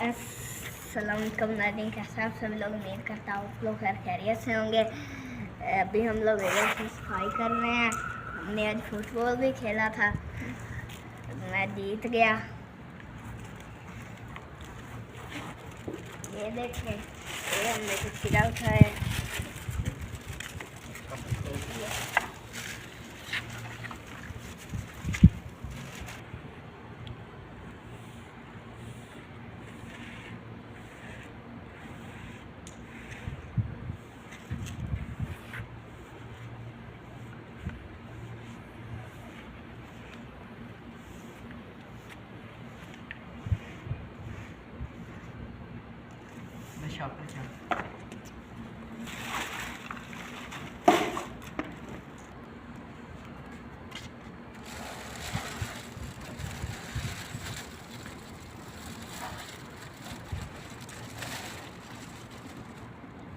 अस्सलाम वालेकुम नाज़रीन, कैसे आप सभी लोग। उम्मीद करता हूँ आप लोग खैर खैरियत से होंगे। अभी हम लोग इधर से सफाई कर रहे हैं। हमने आज फुटबॉल भी खेला था, मैं जीत गया। ये देखें, ये हमने कुछ खिला उठाया।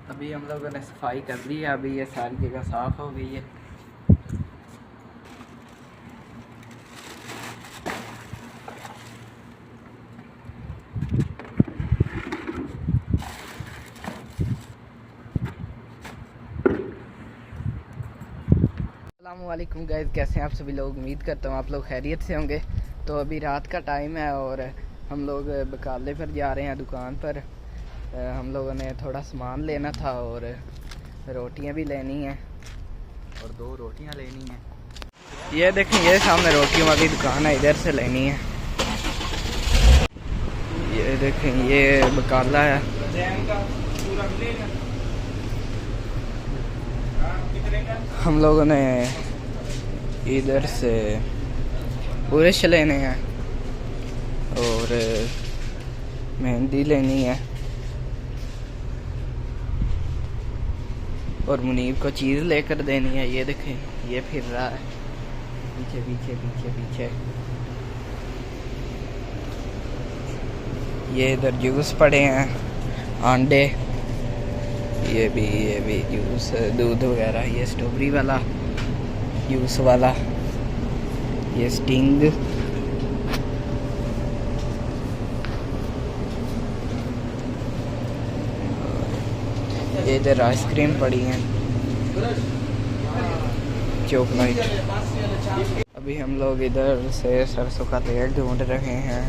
अभी हम लोगों ने सफाई कर ली है। अभी ये सारी जगह साफ़ हो गई है। अस्सलामुअलैकुम गाइस, कैसे हैं आप सभी लोग। उम्मीद करता हूँ आप लोग खैरियत से होंगे। तो अभी रात का टाइम है और हम लोग बकाले पर जा रहे हैं, दुकान पर। हम लोगों ने थोड़ा सामान लेना था और रोटियां भी लेनी हैं और 2 रोटियां लेनी हैं। ये देखें, ये सामने रोटियों वाली दुकान है, इधर से लेनी है। ये देखें, ये बकाला है। हम लोगों ने इधर से बुरश लेने हैं और मेहंदी लेनी है और मुनीब को चीज़ लेकर देनी है। ये देखें, ये फिर रहा है पीछे पीछे पीछे पीछे। ये इधर जूस पड़े हैं, अंडे, ये भी जूस, दूध वगैरह। ये स्ट्रॉबेरी वाला जूस वाला, ये स्टिंग, ये इधर आइसक्रीम पड़ी है, चॉकलेट। अभी हम लोग इधर से सरसों का तेल ढूंढ रहे हैं।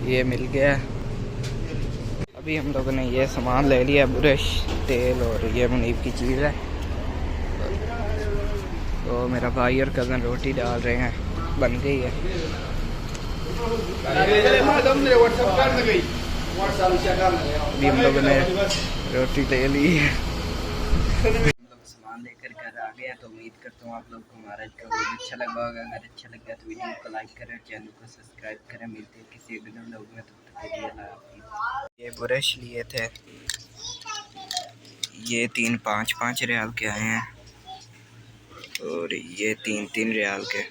ये मिल गया। अभी हम लोगों ने ये सामान ले लिया, ब्रश, तेल और ये मुनीब की चीज़ है। तो मेरा भाई और कज़न रोटी डाल रहे हैं, बन गई है। अभी हम लोगों ने रोटी ले ली है। सामान लेकर घर आ गया। तो उम्मीद करता हूँ आप लोग को हमारा वीडियो अच्छा लगा होगा। अगर अच्छा लगा तो वीडियो को लाइक करें, चैनल को सब्सक्राइब करें। मिलते हैं किसी अगले व्लॉग में, तब तक के लिए अल्लाह हाफ़िज़। ये ब्रश लिए थे, ये 3 5 5 रियाल के आए हैं और ये 3 3 रियाल के।